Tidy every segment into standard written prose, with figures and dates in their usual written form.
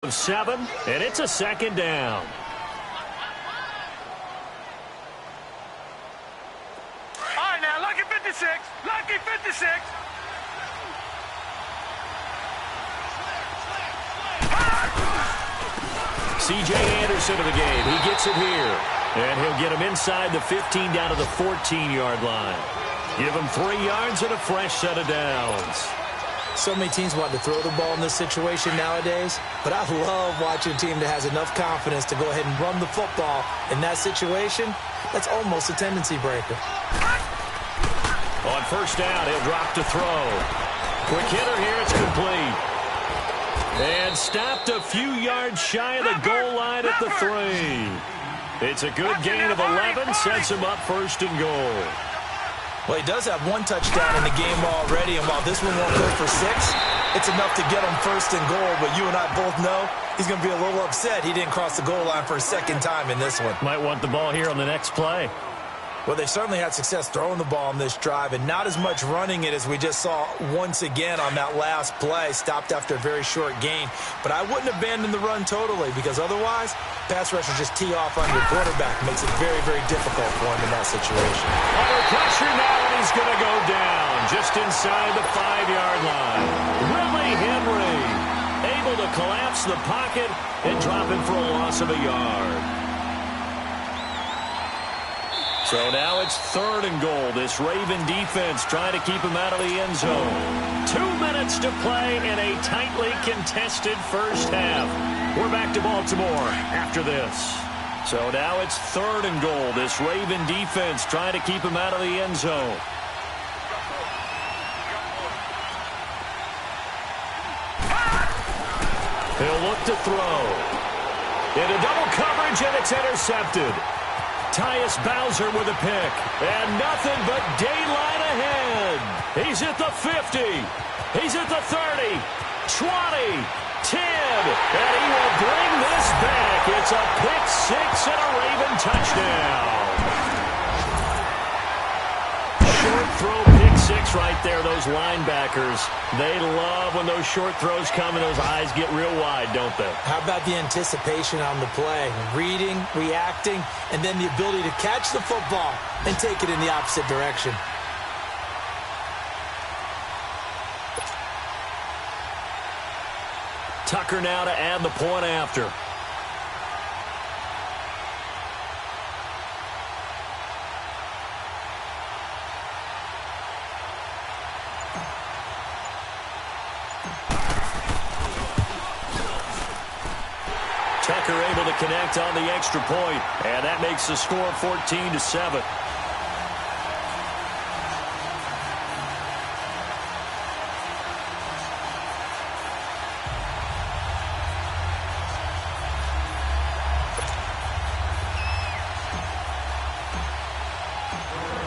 7, and it's a second down. All right, now, lucky 56. Lucky 56. C.J. Anderson of the game. He gets it here. And he'll get him inside the 15 down to the 14-yard line. Give him 3 yards and a fresh set of downs. So many teams want to throw the ball in this situation nowadays, but I love watching a team that has enough confidence to go ahead and run the football in that situation. That's almost a tendency breaker. On first down, he'll drop to throw. Quick hitter here, it's complete. And stopped a few yards shy of the goal line at the 3. It's a good gain of 11, sets him up first and goal. Well, he does have 1 touchdown in the game already, and while this one won't go for 6, it's enough to get him first and goal. But you and I both know he's going to be a little upset he didn't cross the goal line for a second time in this one. Might want the ball here on the next play. Well, they certainly had success throwing the ball on this drive, and not as much running it as we just saw once again on that last play. Stopped after a very short gain. But I wouldn't abandon the run totally, because otherwise, pass rushers just tee off on your quarterback. Makes it very, very difficult for him in that situation. Under pressure now, and he's going to go down just inside the 5-yard line. Willie Henry able to collapse the pocket and drop him for a loss of a yard. So now it's 3rd and goal. This Raven defense trying to keep him out of the end zone. 2 minutes to play in a tightly contested first half. We're back to Baltimore after this. So now it's 3rd and goal. This Raven defense trying to keep him out of the end zone. He'll look to throw. Into double coverage, and it's intercepted. Tyus Bowser with a pick, and nothing but daylight ahead. He's at the 50. He's at the 30, 20, 10, and he will bring this back. It's a pick 6 and a Raven touchdown. Short throw pick 6 right there. Those linebackers, they love when those short throws come and those eyes get real wide, don't they? How about the anticipation on the play? Reading, reacting, and then the ability to catch the football and take it in the opposite direction. Tucker now to add the point after. Tucker able to connect on the extra point, and that makes the score 14-7.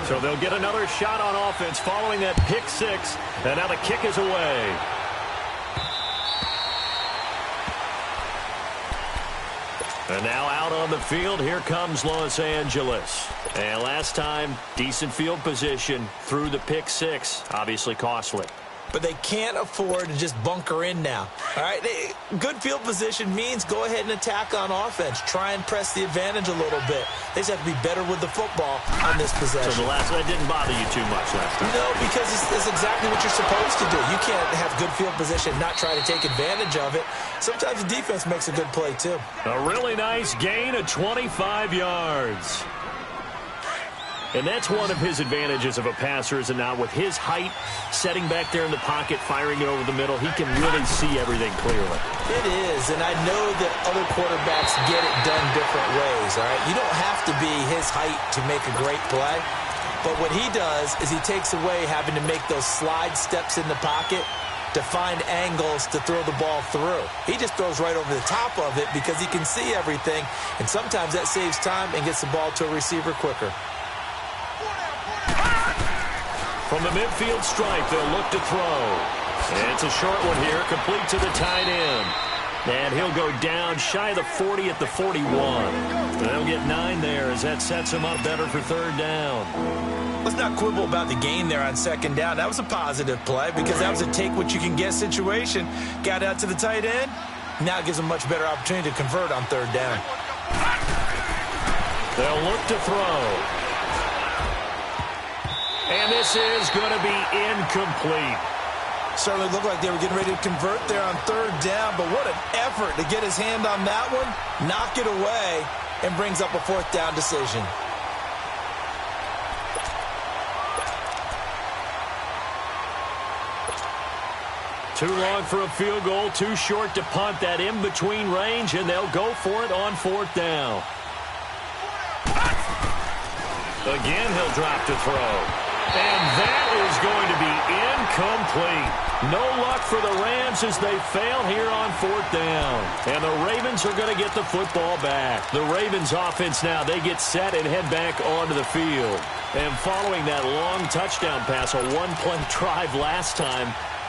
So they'll get another shot on offense following that pick 6, and now the kick is away. And now out on the field, here comes Los Angeles. And last time, decent field position through the pick 6, obviously costly. But they can't afford to just bunker in now. All right, good field position means go ahead and attack on offense. Try and press the advantage a little bit. They just have to be better with the football on this possession. So the last one didn't bother you too much last time? No, because it's exactly what you're supposed to do. You can't have good field position and not try to take advantage of it. Sometimes the defense makes a good play, too. A really nice gain of 25 yards. And that's one of his advantages of a passer, is it not? With his height, setting back there in the pocket, firing it over the middle, he can really see everything clearly. It is, and I know that other quarterbacks get it done different ways, all right? You don't have to be his height to make a great play, but what he does is he takes away having to make those slide steps in the pocket to find angles to throw the ball through. He just throws right over the top of it because he can see everything, and sometimes that saves time and gets the ball to a receiver quicker. From the midfield stripe, they'll look to throw. And it's a short one here, complete to the tight end. And he'll go down shy of the 40 at the 41. They'll get 9 there as that sets him up better for 3rd down. Let's not quibble about the gain there on 2nd down. That was a positive play because that was a take-what-you-can-get situation. Got out to the tight end, Now it gives them a much better opportunity to convert on third down. They'll look to throw. And this is going to be incomplete. Certainly looked like they were getting ready to convert there on third down, but what an effort to get his hand on that one, knock it away, and brings up a fourth down decision. Too long for a field goal, too short to punt that in-between range, and they'll go for it on fourth down. Again, he'll drop to throw. And that is going to be incomplete. No luck for the Rams as they fail here on fourth down. And the Ravens are going to get the football back. The Ravens offense now, they get set and head back onto the field. And following that long touchdown pass, a one-play drive last time,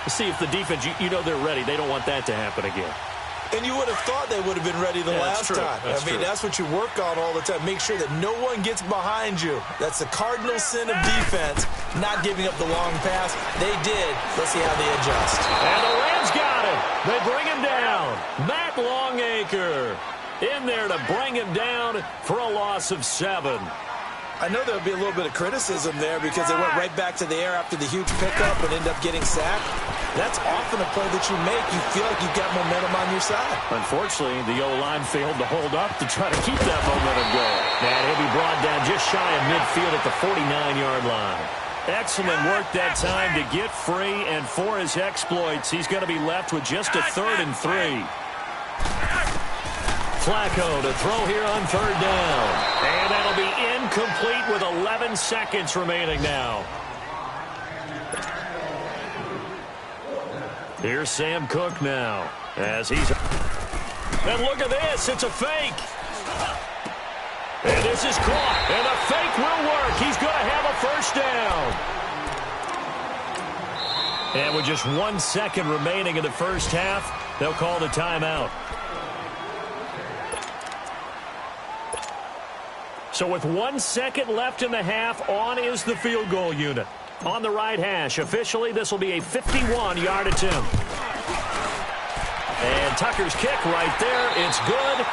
see if the defense, you know they're ready. They don't want that to happen again. And you would have thought they would have been ready the last time. That's what you work on all the time. Make sure that no one gets behind you. That's the cardinal sin of defense, not giving up the long pass. They did. Let's see how they adjust. And the Rams got him. They bring him down. Matt Longacre in there to bring him down for a loss of 7. I know there'll be a little bit of criticism there because they went right back to the air after the huge pickup and end up getting sacked. That's often a play that you make. You feel like you've got momentum on your side. Unfortunately, the O-line failed to hold up to try to keep that momentum going. And he'll be brought down just shy of midfield at the 49-yard line. Excellent work that time to get free, and for his exploits, he's going to be left with just a 3rd and 3. Flacco to throw here on third down. And that'll be incomplete with 11 seconds remaining now. Here's Sam Cook now as he's... And look at this. It's a fake. And this is caught. And the fake will work. He's going to have a first down. And with just 1 second remaining in the first half, they'll call the timeout. So with 1 second left in the half, on is the field goal unit. On the right hash, officially, this will be a 51-yard attempt. And Tucker's kick right there. It's good.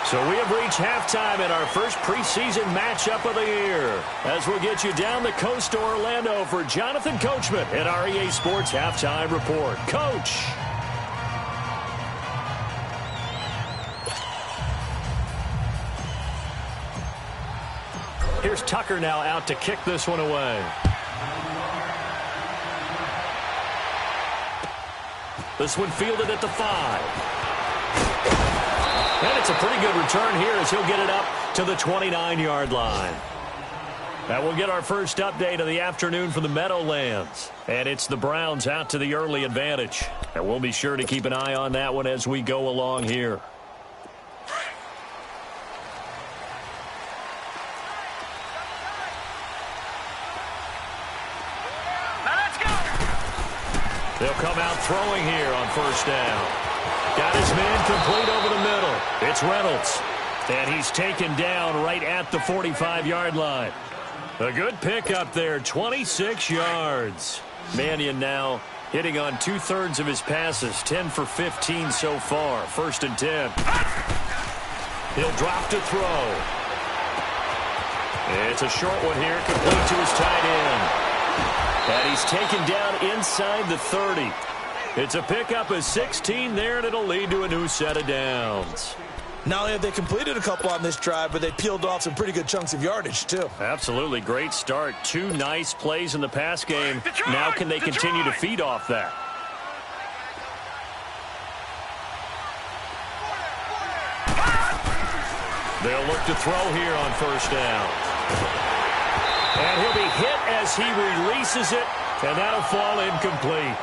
So we have reached halftime in our first preseason matchup of the year. As we'll get you down the coast to Orlando for Jonathan Coachman at our EA Sports Halftime Report. Coach. Here's Tucker now out to kick this one away. This one fielded at the 5. And it's a pretty good return here as he'll get it up to the 29-yard line. Now we'll get our first update of the afternoon from the Meadowlands. And it's the Browns out to the early advantage. And we'll be sure to keep an eye on that one as we go along here. They'll come out throwing here on first down. Got his man complete over the middle. It's Reynolds. And he's taken down right at the 45-yard line. A good pickup there, 26 yards. Mannion now hitting on 2/3 of his passes, 10 for 15 so far. 1st and 10. He'll drop to throw. It's a short one here, complete to his tight end. And he's taken down inside the 30. It's a pickup of 16 there, and it'll lead to a new set of downs. Not only have they completed a couple on this drive, but they peeled off some pretty good chunks of yardage, too. Absolutely. Great start. 2 nice plays in the pass game. Now can they continue to feed off that? They'll look to throw here on first down. And he'll be hit as he releases it, and that'll fall incomplete.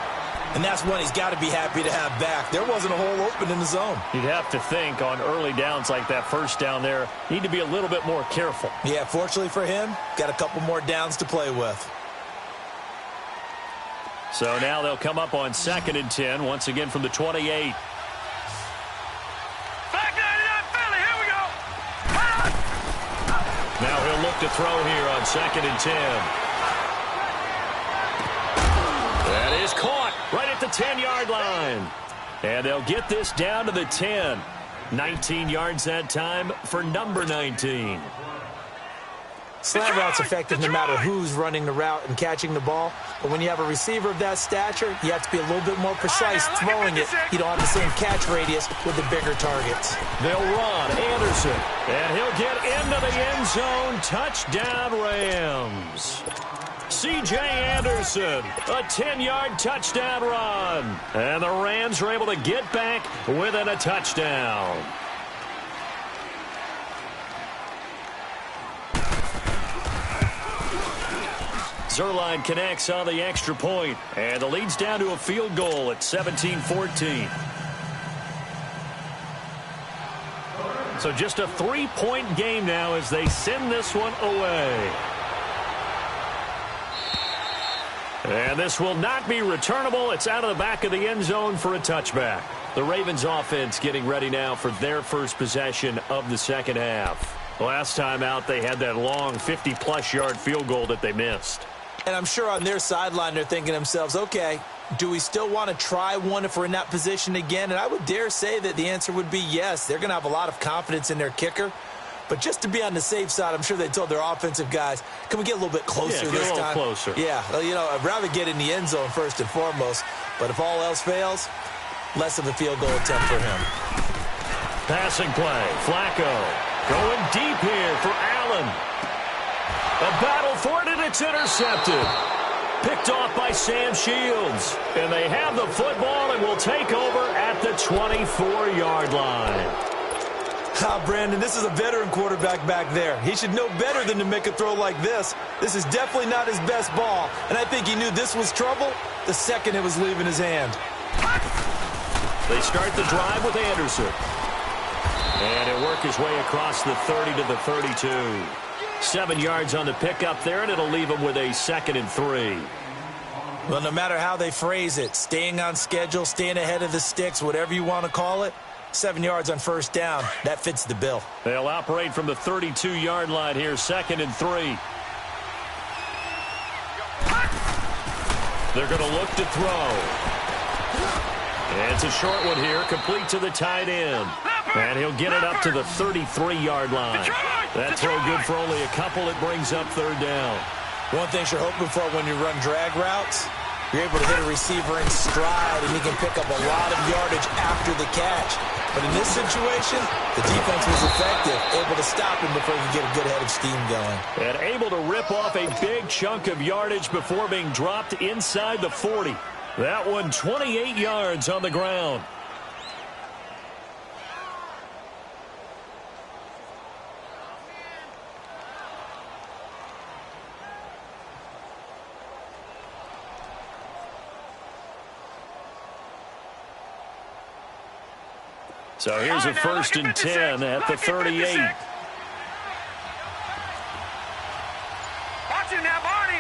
And that's one he's got to be happy to have back. There wasn't a hole open in the zone. You'd have to think on early downs like that first down there, need to be a little bit more careful. Yeah, fortunately for him, got a couple more downs to play with. So now they'll come up on 2nd and 10, once again from the 28. Now he'll look to throw here on 2nd and 10. That is caught right at the 10-yard line. And they'll get this down to the 10. 19 yards that time for number 19. Slant route's effective no matter who's running the route and catching the ball. But when you have a receiver of that stature, you have to be a little bit more precise throwing it. You don't have the same catch radius with the bigger targets. They'll run Anderson, and he'll get into the end zone. Touchdown, Rams. C.J. Anderson, a 10-yard touchdown run. And the Rams are able to get back within a touchdown. Zerline connects on the extra point, and the lead's down to a field goal at 17-14. So just a 3-point game now as they send this one away. And this will not be returnable. It's out of the back of the end zone for a touchback. The Ravens offense getting ready now for their first possession of the second half. Last time out, they had that long 50-plus yard field goal that they missed. And I'm sure on their sideline they're thinking to themselves, okay, do we still want to try one if we're in that position again? And I would dare say that the answer would be yes. They're going to have a lot of confidence in their kicker. But just to be on the safe side, I'm sure they told their offensive guys, can we get a little bit closer this time? Yeah, get a little closer. Yeah, well, you know, I'd rather get in the end zone first and foremost. But if all else fails, less of a field goal attempt for him. Passing play, Flacco going deep here for Allen. A battle for it, and it's intercepted. Picked off by Sam Shields. And they have the football and will take over at the 24-yard line. Brandon, this is a veteran quarterback back there. He should know better than to make a throw like this. This is definitely not his best ball. And I think he knew this was trouble the second it was leaving his hand. They start the drive with Anderson. And he'll work his way across the 30 to the 32. 7 yards on the pickup there, and it'll leave him with a 2nd and 3. Well, no matter how they phrase it, staying on schedule, staying ahead of the sticks, whatever you want to call it, 7 yards on first down, that fits the bill. They'll operate from the 32-yard line here, 2nd and 3. They're going to look to throw. And it's a short one here, complete to the tight end. And he'll get it up to the 33-yard line. That throw good for only a couple. It brings up 3rd down. One thing you're hoping for when you run drag routes, you're able to hit a receiver in stride, and he can pick up a lot of yardage after the catch. But in this situation, the defense was effective, able to stop him before he could get a good head of steam going. And able to rip off a big chunk of yardage before being dropped inside the 40. That one 28 yards on the ground. So here's a 1st and 10 at the 38. Watch it now, Barney.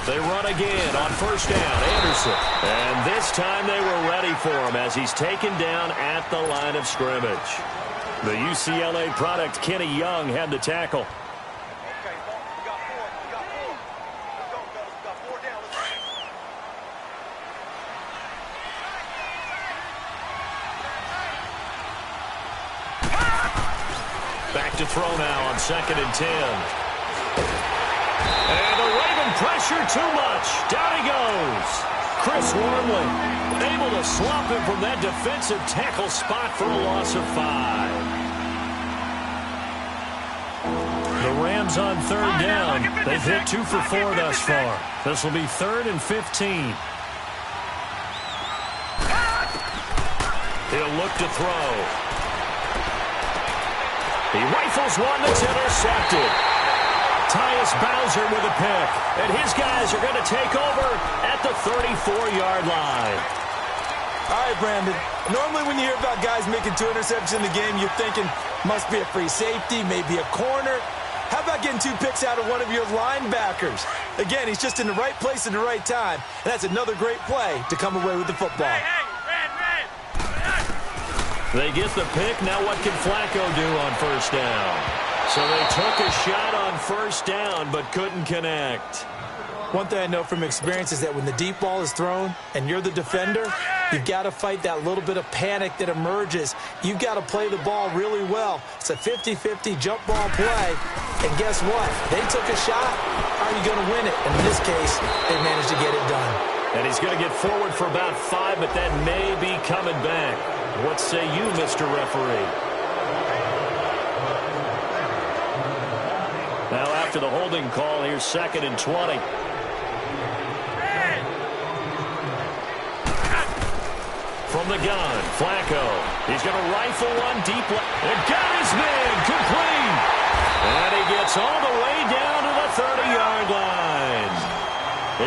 They run again on 1st down, Anderson. And this time they were ready for him as he's taken down at the line of scrimmage. The UCLA product, Kenny Young, had the tackle. Back to throw now on 2nd and 10. And the Raven pressure too much. Down he goes. Chris Wormley able to swap him from that defensive tackle spot for a loss of 5. The Rams on 3rd down. They've hit 2 for 4 thus far. This will be 3rd and 15. He'll look to throw. He rifles one that's intercepted. Tyus Bowser with a pick. And his guys are going to take over at the 34-yard line. All right, Brandon. Normally when you hear about guys making 2 interceptions in the game, you're thinking, must be a free safety, maybe a corner. How about getting 2 picks out of one of your linebackers? Again, he's just in the right place at the right time. And that's another great play to come away with the football. They get the pick. Now what can Flacco do on 1st down? So they took a shot on 1st down but couldn't connect. One thing I know from experience is that when the deep ball is thrown and you're the defender, you've got to fight that little bit of panic that emerges. You've got to play the ball really well. It's a 50-50 jump ball play. And guess what? They took a shot. How are you going to win it? And in this case, they managed to get it done. And he's going to get forward for about 5, but that may be coming back. What say you, Mr. Referee? Now after the holding call, here's 2nd and 20. From the gun, Flacco. He's going to rifle one deep left. And got his man complete. And he gets all the way down to the 30-yard line.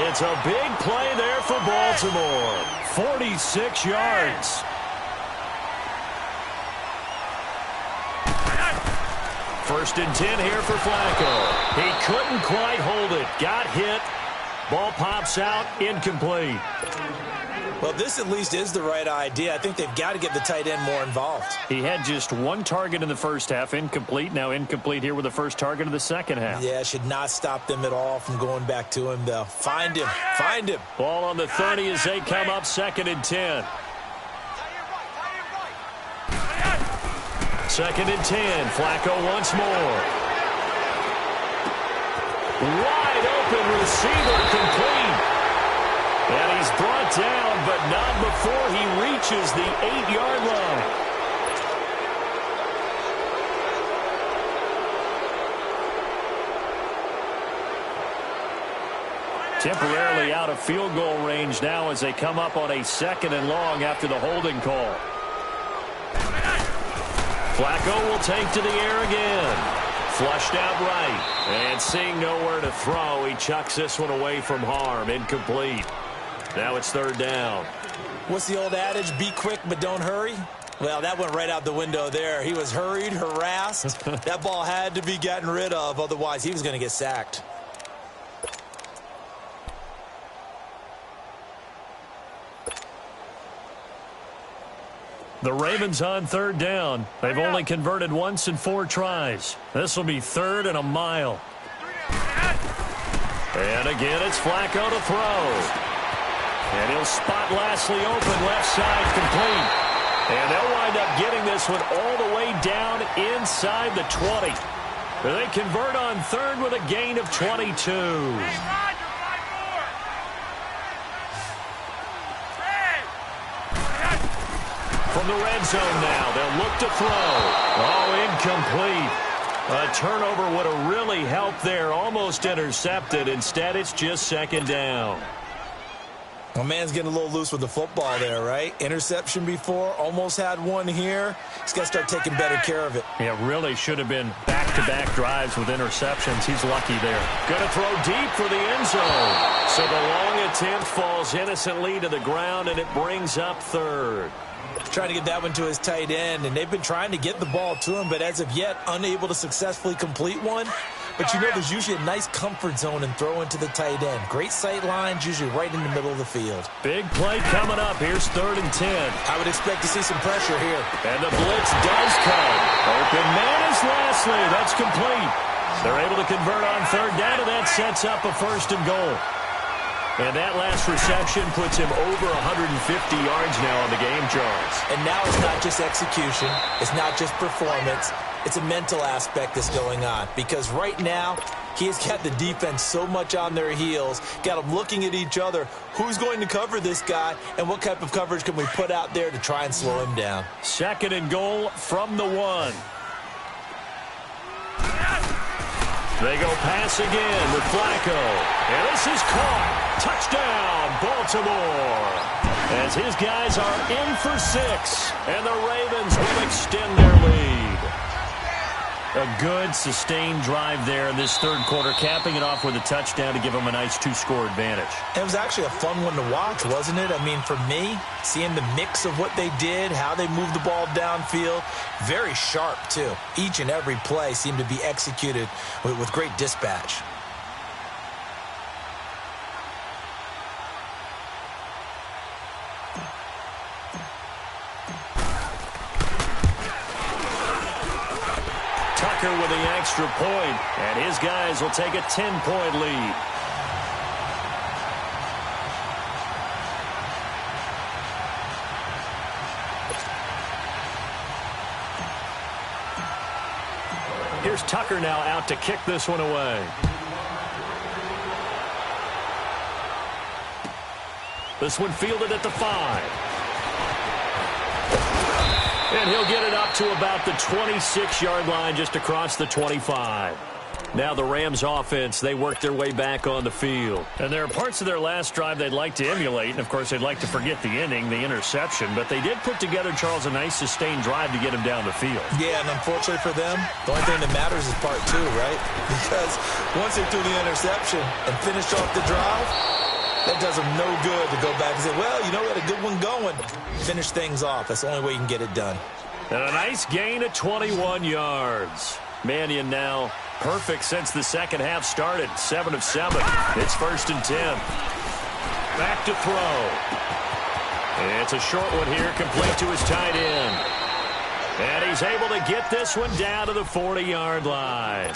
It's a big play there for Baltimore. 46 yards. First and 10 here for Flacco. He couldn't quite hold it. Got hit. Ball pops out. Incomplete. Well, this at least is the right idea. I think they've got to get the tight end more involved. He had just one target in the first half, incomplete. Now incomplete here with the first target of the second half. Yeah, should not stop them at all from going back to him, though. Find him. Find him. Ball on the 30 as they come up 2nd and 10. 2nd and 10. Flacco once more. Wide open receiver complete. And he's brought down, but not before he reaches the 8-yard line. Temporarily out of field goal range now as they come up on a 2nd and long after the holding call. Flacco will take to the air again. Flushed out right. And seeing nowhere to throw, he chucks this one away from harm. Incomplete. Now it's 3rd down. What's the old adage? Be quick, but don't hurry? Well, that went right out the window there. He was hurried, harassed. That ball had to be gotten rid of. Otherwise, he was going to get sacked. The Ravens on 3rd down. They've only converted once in 4 tries. This will be 3rd and a mile. And again, it's Flacco to throw. And he'll spot Lashley open, left side complete. And they'll wind up getting this one all the way down inside the 20. They convert on 3rd with a gain of 22. From the red zone now, they'll look to throw. Oh, incomplete. A turnover would have really helped there, almost intercepted. Instead, it's just 2nd down. Well, man's getting a little loose with the football there, right? Interception before, almost had one here. He's got to start taking better care of it. Yeah, really should have been back-to-back drives with interceptions. He's lucky there. Going to throw deep for the end zone. So the long attempt falls innocently to the ground, and it brings up 3rd. Trying to get that one to his tight end, and they've been trying to get the ball to him, but as of yet, unable to successfully complete one. But you know there's usually a nice comfort zone and throw into the tight end. Great sight lines, usually right in the middle of the field. Big play coming up. Here's 3rd and 10. I would expect to see some pressure here. And the blitz does come. Open man is Lashley. That's complete. They're able to convert on 3rd down, and that sets up a 1st and goal. And that last reception puts him over 150 yards now on the game, Charles. And now it's not just execution. It's not just performance. It's a mental aspect that's going on. Because right now, he has got the defense so much on their heels, got them looking at each other. Who's going to cover this guy, and what type of coverage can we put out there to try and slow him down? 2nd and goal from the 1. They go pass again with Flacco. And this is caught. Touchdown, Baltimore. As his guys are in for 6. And the Ravens will extend their lead. A good, sustained drive there in this 3rd quarter, capping it off with a touchdown to give them a nice 2-score advantage. It was actually a fun one to watch, wasn't it? I mean, for me, seeing the mix of what they did, how they moved the ball downfield, very sharp, too. Each and every play seemed to be executed with great dispatch. With the extra point, and his guys will take a 10-point lead. Here's Tucker now out to kick this one away. This one fielded at the 5. And he'll get it up to about the 26-yard line, just across the 25. Now the Rams offense, they work their way back on the field. And there are parts of their last drive they'd like to emulate. And, of course, they'd like to forget the inning, the interception. But they did put together, Charles, a nice sustained drive to get him down the field. Yeah, and unfortunately for them, the only thing that matters is part 2, right? Because once they threw the interception and finished off the drive, that does them no good to go back and say, well, you know, we had a good one going. Finish things off. That's the only way you can get it done. And a nice gain of 21 yards. Mannion now perfect since the second half started. 7 of 7. It's 1st and 10. Back to throw. It's a short one here, complete to his tight end. And he's able to get this one down to the 40-yard line.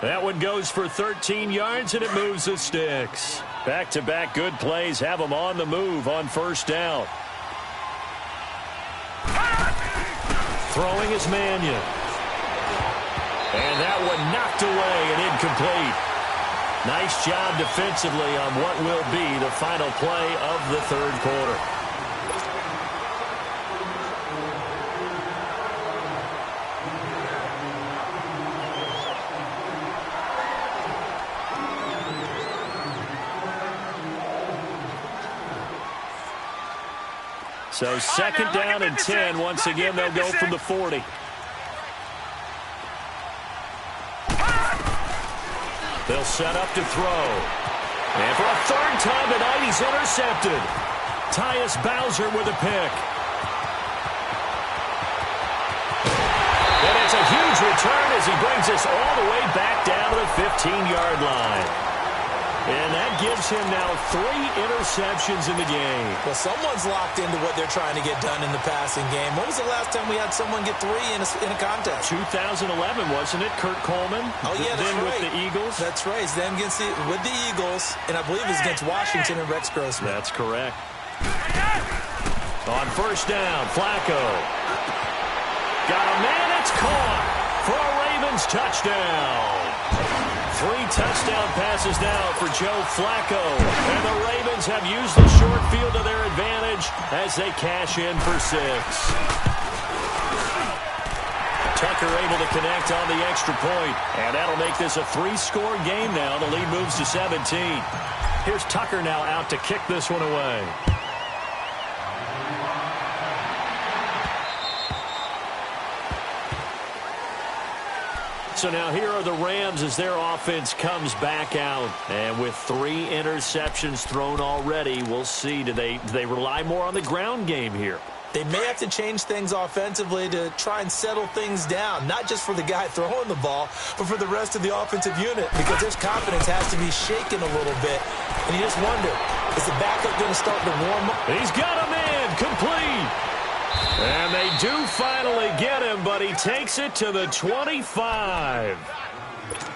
That one goes for 13 yards, and it moves the sticks. Back-to-back good plays have them on the move on 1st down. Throwing is Mannion. And that one knocked away and incomplete. Nice job defensively on what will be the final play of the 3rd quarter. So 2nd down and 10. Once again, they'll go from the 40. They'll set up to throw. And for a 3rd time tonight, he's intercepted. Tyus Bowser with a pick. And it's a huge return as he brings us all the way back down to the 15-yard line. And that gives him now 3 interceptions in the game. Well, someone's locked into what they're trying to get done in the passing game. When was the last time we had someone get 3 in a contest? 2011, wasn't it? Kurt Coleman. Oh, yeah, that's then right. With the Eagles. That's right. It's then with the Eagles, and I believe it's against Washington and Rex Grossman. That's correct. On 1st down, Flacco. Got a man, it's caught for a Ravens touchdown. 3 touchdown passes now for Joe Flacco. And the Ravens have used the short field to their advantage as they cash in for 6. Tucker able to connect on the extra point. And that'll make this a 3-score game now. The lead moves to 17. Here's Tucker now out to kick this one away. So now here are the Rams as their offense comes back out. And with 3 interceptions thrown already, we'll see. Do they rely more on the ground game here? They may have to change things offensively to try and settle things down, not just for the guy throwing the ball, but for the rest of the offensive unit, because his confidence has to be shaken a little bit. And you just wonder, is the backup going to start to warm up? He's got a man, complete. And they do finally get him, but he takes it to the 25.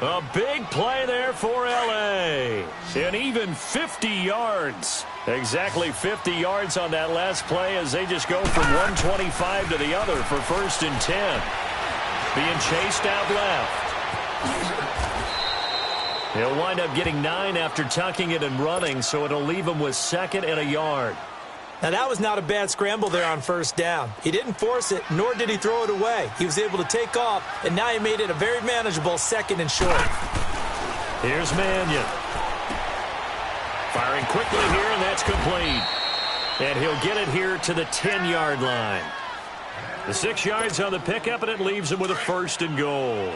A big play there for L.A. And even 50 yards. Exactly 50 yards on that last play as they just go from 125 to the other for 1st and 10. Being chased out left. He'll wind up getting 9 after tucking it and running, so it'll leave him with 2nd and a yard. Now, that was not a bad scramble there on 1st down. He didn't force it, nor did he throw it away. He was able to take off, and now he made it a very manageable 2nd and short. Here's Mannion. Firing quickly here, and that's complete. And he'll get it here to the 10-yard line. The 6 yards on the pickup, and it leaves him with a 1st and goal.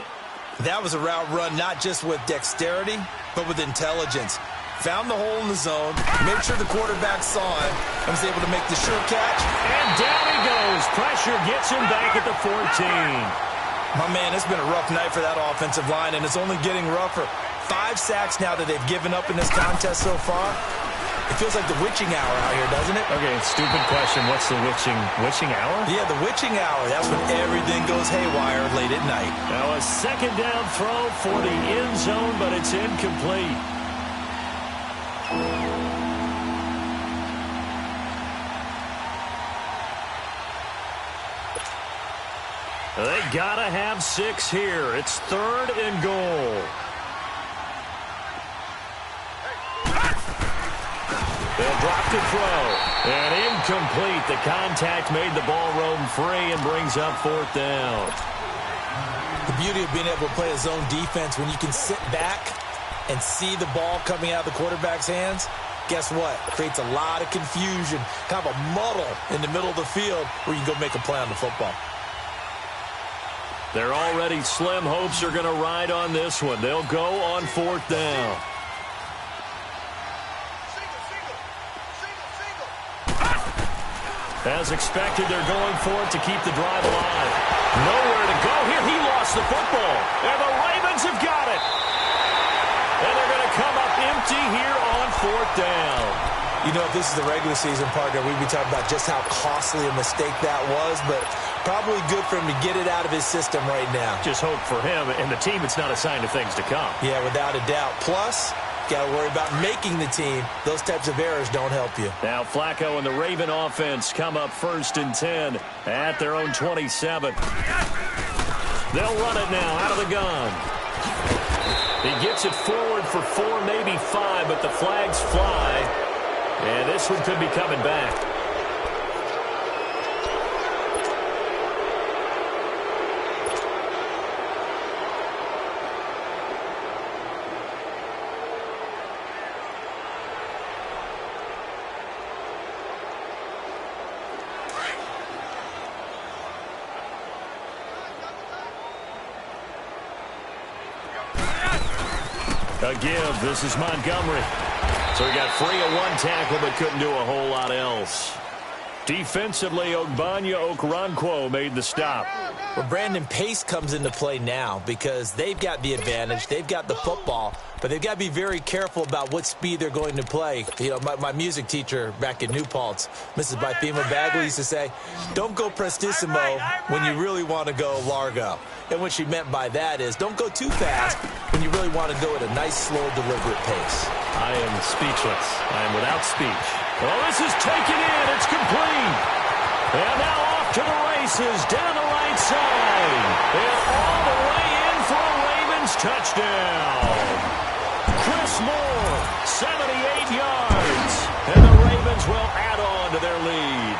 That was a route run not just with dexterity, but with intelligence. Found the hole in the zone, made sure the quarterback saw it, and was able to make the sure catch. And down he goes. Pressure gets him back at the 14. My man, it's been a rough night for that offensive line, and it's only getting rougher. 5 sacks now that they've given up in this contest so far. It feels like the witching hour out here, doesn't it? Okay, stupid question. What's the witching hour? Yeah, the witching hour. That's when everything goes haywire late at night. Now a 2nd down throw for the end zone, but it's incomplete. They gotta have 6 here. It's 3rd and goal. They'll drop to throw. And incomplete. The contact made the ball roam free and brings up 4th down. The beauty of being able to play a zone defense when you can sit back and see the ball coming out of the quarterback's hands, guess what? Creates a lot of confusion, kind of a muddle in the middle of the field where you can go make a play on the football. Their already slim hopes are going to ride on this one. They'll go on 4th down. As expected, they're going for it to keep the drive alive. Nowhere to go here. He lost the football. And the Ravens have got it. And they're going to come up empty here on 4th down. You know, if this is the regular season, partner, we'd be talking about just how costly a mistake that was, but probably good for him to get it out of his system right now. Just hope for him and the team it's not a sign of things to come. Yeah, without a doubt. Plus, got to worry about making the team. Those types of errors don't help you. Now Flacco and the Raven offense come up 1st and 10 at their own 27. They'll run it now out of the gun. He gets it forward for 4, maybe 5, but the flags fly. And this one could be coming back. A give. This is Montgomery. So he got free of 1 tackle but couldn't do a whole lot else. Defensively, Ogbanya Okoronkwo made the stop. Well, Brandon, pace comes into play now because they've got the advantage. They've got the football, but they've got to be very careful about what speed they're going to play. You know, my music teacher back in New Paltz, Mrs. Bythema Bagley, used to say, don't go prestissimo when you really want to go largo. And what she meant by that is don't go too fast when you really want to go at a nice, slow, deliberate pace. I am speechless. I am without speech. Well, this is taken in. It's complete. And now off to the races down the right side. And all the way in for a Ravens touchdown. Chris Moore, 78 yards. And the Ravens will add on to their lead.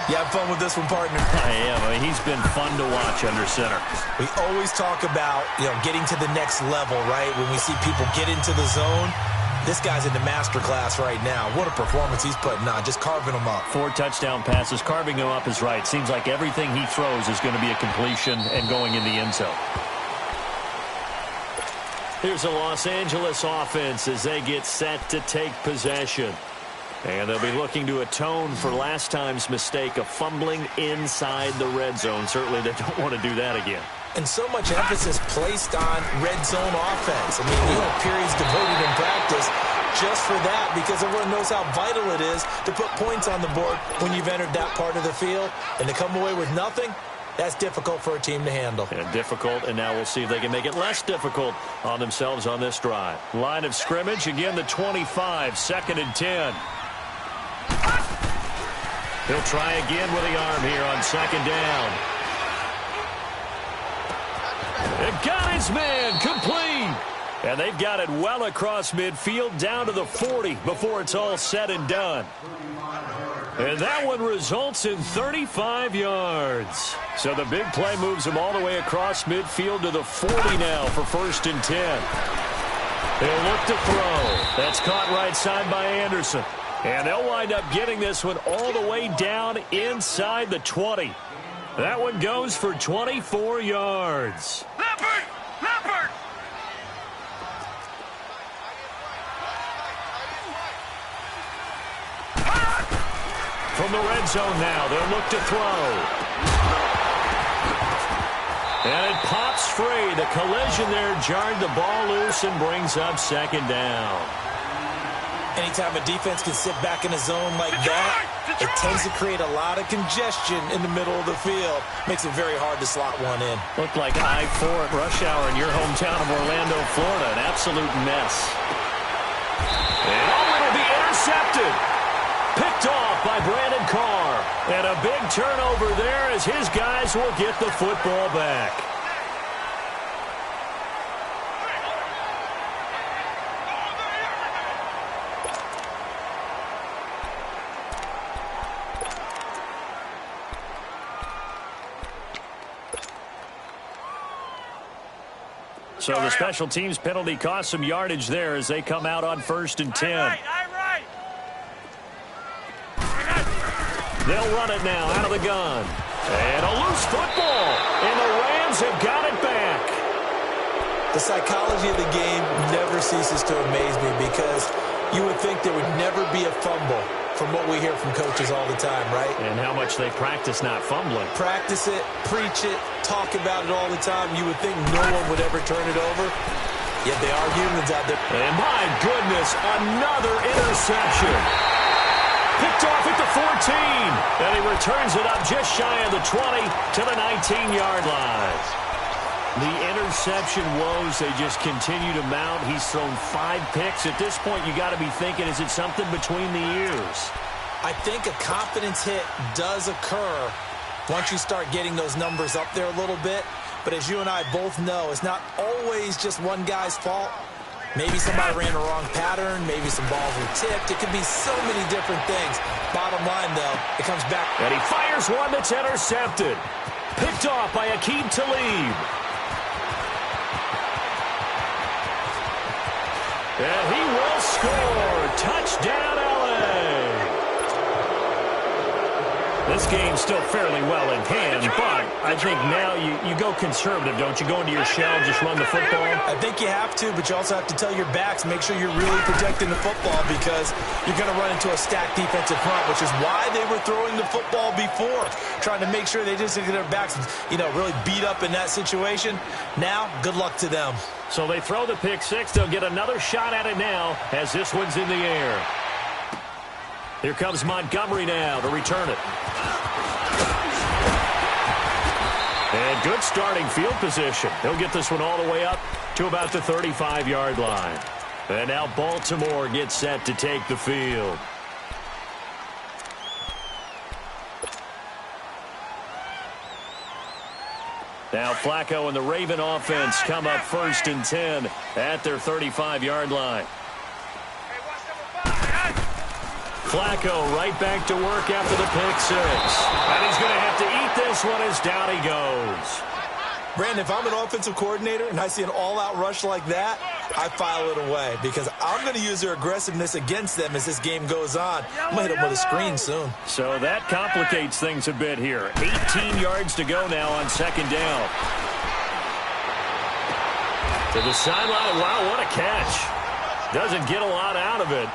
You have fun with this one, partner? I am. I mean, he's been fun to watch under center. We always talk about, getting to the next level, right? When we see people get into the zone, this guy's in the master class right now. What a performance he's putting on, just carving them up. 4 touchdown passes. Carving him up is right. Seems like everything he throws is going to be a completion and going in the end zone. Here's a Los Angeles offense as they get set to take possession. And they'll be looking to atone for last time's mistake of fumbling inside the red zone. Certainly they don't want to do that again. And so much emphasis placed on red zone offense. I mean, periods devoted in practice just for that because everyone knows how vital it is to put points on the board when you've entered that part of the field. And to come away with nothing, that's difficult for a team to handle. And difficult, and now we'll see if they can make it less difficult on themselves on this drive. Line of scrimmage, again the 25, 2nd and 10. He'll try again with the arm here on 2nd down. It got his man complete. And they've got it well across midfield down to the 40 before it's all said and done. And that one results in 35 yards. So the big play moves him all the way across midfield to the 40 now for 1st and 10. He'll look to throw. That's caught right side by Anderson. And they'll wind up getting this one all the way down inside the 20. That one goes for 24 yards. Leopard! Leopard! From the red zone now, they'll look to throw. And it pops free. The collision there jarred the ball loose and brings up 2nd down. Anytime a defense can sit back in a zone like that, it tends to create a lot of congestion in the middle of the field. Makes it very hard to slot one in. Looked like I-4 at rush hour in your hometown of Orlando, Florida. An absolute mess. And it'll be intercepted. Picked Picked off by Brandon Carr. And a big turnover there as his guys will get the football back. So the special teams penalty cost some yardage there as they come out on 1st and 10. They'll run it now out of the gun. And a loose football. And the Rams have got it back. The psychology of the game never ceases to amaze me because you would think there would never be a fumble from what we hear from coaches all the time, right? And how much they practice not fumbling. Practice it, preach it, talk about it all the time. You would think no one would ever turn it over. Yet they are humans out there. And my goodness, another interception. Picked off at the 14. And he returns it up just shy of the 20 to the 19-yard line. The interception woes, they just continue to mount. He's thrown 5 picks. At this point, you got to be thinking, is it something between the ears? I think a confidence hit does occur once you start getting those numbers up there a little bit. But as you and I both know, it's not always just one guy's fault. Maybe somebody ran the wrong pattern. Maybe some balls were tipped. It could be so many different things. Bottom line, though, it comes back. And he fires one that's intercepted. Picked off by Aqib Talib. And he will score. Touchdown, L.A. This game's still fairly well in hand, but I think now you go conservative, don't you? Go into your shell, just run the football? I think you have to, but you also have to tell your backs, make sure you're really protecting the football because you're going to run into a stacked defensive front, which is why they were throwing the football before, trying to make sure they just get their backs, really beat up in that situation. Now, good luck to them. So they throw the pick six. They'll get another shot at it now as this one's in the air. Here comes Montgomery now to return it. And good starting field position. He'll get this one all the way up to about the 35-yard line. And now Baltimore gets set to take the field. Now Flacco and the Raven offense come up 1st and 10 at their 35-yard line. Flacco right back to work after the pick six. And he's going to have to eat this one as down he goes. Brandon, if I'm an offensive coordinator and I see an all-out rush like that, I file it away because I'm going to use their aggressiveness against them as this game goes on. I'm going to hit them with a screen soon. So that complicates things a bit here. 18 yards to go now on 2nd down. To the sideline. Wow, what a catch. Doesn't get a lot out of it,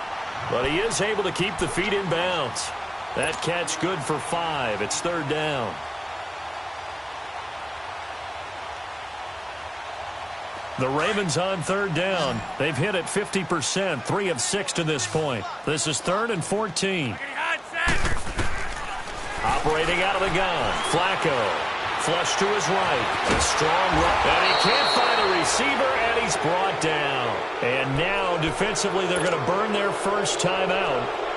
but he is able to keep the feet in bounds. That catch good for 5. It's 3rd down. The Ravens on 3rd down. They've hit it 50%, 3 of 6 to this point. This is 3rd and 14. Operating out of the gun. Flacco. Flush to his right. A strong run. And he can't find a receiver, and he's brought down. And now, defensively, they're going to burn their first timeout.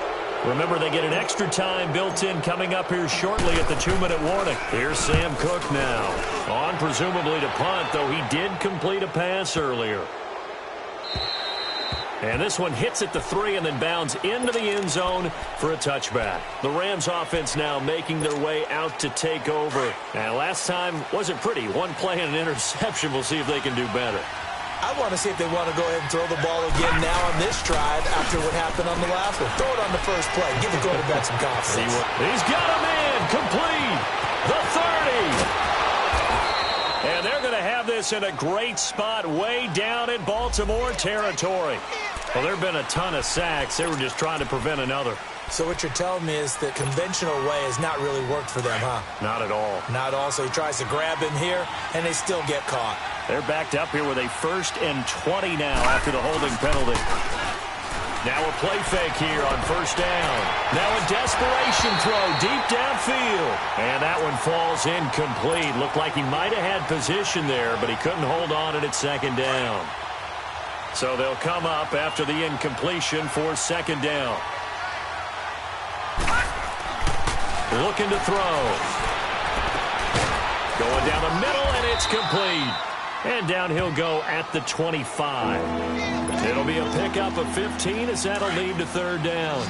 Remember, they get an extra time built in coming up here shortly at the 2-minute warning. Here's Sam Cook now. On presumably to punt, though he did complete a pass earlier. And this one hits at the 3 and then bounds into the end zone for a touchback. The Rams offense now making their way out to take over. And last time wasn't pretty. One play and an interception. We'll see if they can do better. I want to see if they want to go ahead and throw the ball again now on this drive after what happened on the last one. Throw it on the first play. Give the quarterback some confidence. He's got him in. Complete. The 30. And they're going to have this in a great spot way down in Baltimore territory. Well, there have been a ton of sacks. They were just trying to prevent another. So what you're telling me is the conventional way has not really worked for them, huh? Not at all. Not at all. So he tries to grab him here, and they still get caught. They're backed up here with a 1st and 20 now after the holding penalty. Now a play fake here on 1st down. Now a desperation throw deep downfield. And that one falls incomplete. Looked like he might have had position there, but he couldn't hold on it at 2nd down. So they'll come up after the incompletion for 2nd down. Looking to throw. Going down the middle, and it's complete. And down he'll go at the 25. It'll be a pickup of 15 as that'll lead to third down.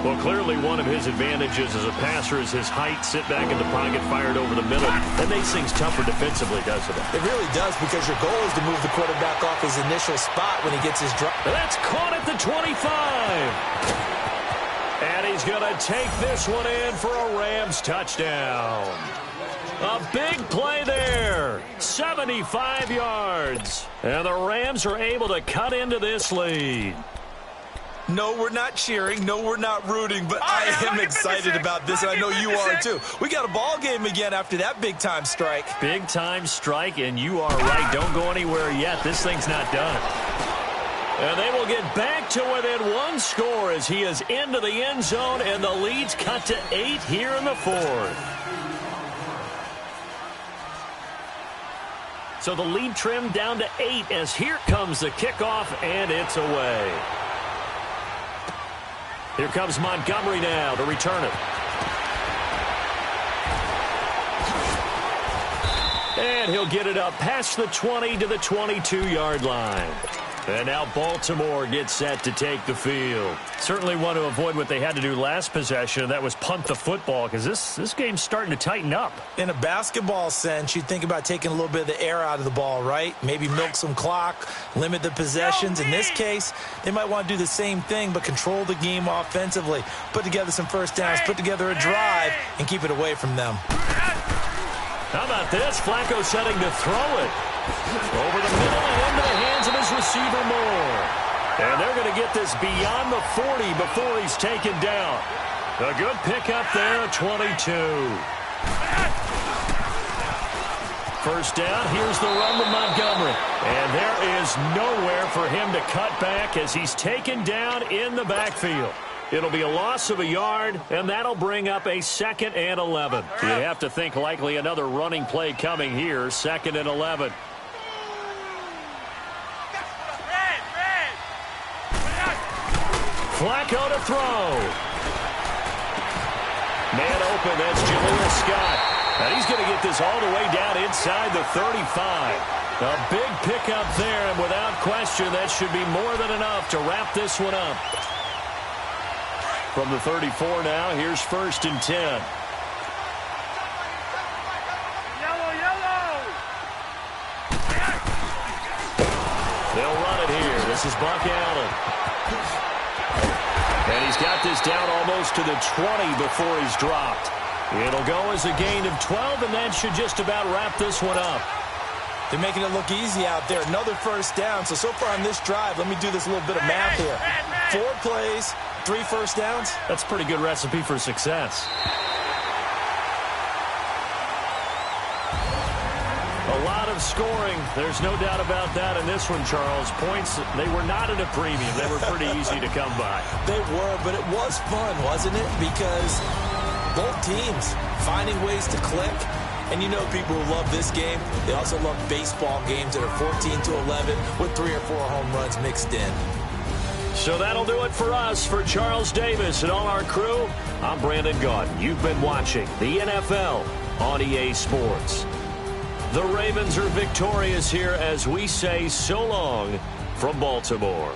Well, clearly one of his advantages as a passer is his height. Sit back in the pocket, fired over the middle. That makes things tougher defensively, doesn't it? It really does, because your goal is to move the quarterback off his initial spot when he gets his drop. That's caught at the 25. And he's going to take this one in for a Rams touchdown. A big play there. 75 yards. And the Rams are able to cut into this lead. No, we're not cheering. No, we're not rooting. But I am excited about this, and I know you are too. We got a ball game again after that big-time strike. Big-time strike, and you are right. Don't go anywhere yet. This thing's not done. And they will get back to within one score as he is into the end zone, and the lead's cut to 8 here in the fourth. So the lead trimmed down to 8 as here comes the kickoff, and it's away. Here comes Montgomery now to return it. And he'll get it up past the 20 to the 22-yard line. And now Baltimore gets set to take the field. Certainly want to avoid what they had to do last possession. That was punt the football, because this game's starting to tighten up. In a basketball sense, you think about taking a little bit of the air out of the ball, right? Maybe milk some clock, limit the possessions. In this case, they might want to do the same thing, but control the game offensively. Put together some first downs, put together a drive, and keep it away from them. How about this? Flacco setting to throw it. Over the middle and into the hands of his receiver Moore. And they're going to get this beyond the 40 before he's taken down. A good pickup there at 22. First down, here's the run with Montgomery. And there is nowhere for him to cut back as he's taken down in the backfield. It'll be a loss of a yard, and that'll bring up a 2nd and 11. You'd have to think likely another running play coming here, 2nd and 11. Flacco to throw. Man open, that's Jaleel Scott. And he's going to get this all the way down inside the 35. A big pickup there, and without question, that should be more than enough to wrap this one up. From the 34 now, here's 1st and 10. Yellow. They'll run it here. This is Buck Allen. And he's got this down almost to the 20 before he's dropped. It'll go as a gain of 12, and that should just about wrap this one up. They're making it look easy out there. Another first down. So far on this drive, let me do this little bit of math here. 4 plays, 3 first downs. That's a pretty good recipe for success. A lot of scoring. There's no doubt about that in this one, Charles. Points, they were not at a premium. They were pretty easy to come by. They were, but it was fun, wasn't it? Because both teams finding ways to click. And you know people who love this game, they also love baseball games that are 14-11 with 3 or 4 home runs mixed in. So that'll do it for us. For Charles Davis and all our crew, I'm Brandon Gaudin. You've been watching the NFL on EA Sports. The Ravens are victorious here as we say so long from Baltimore.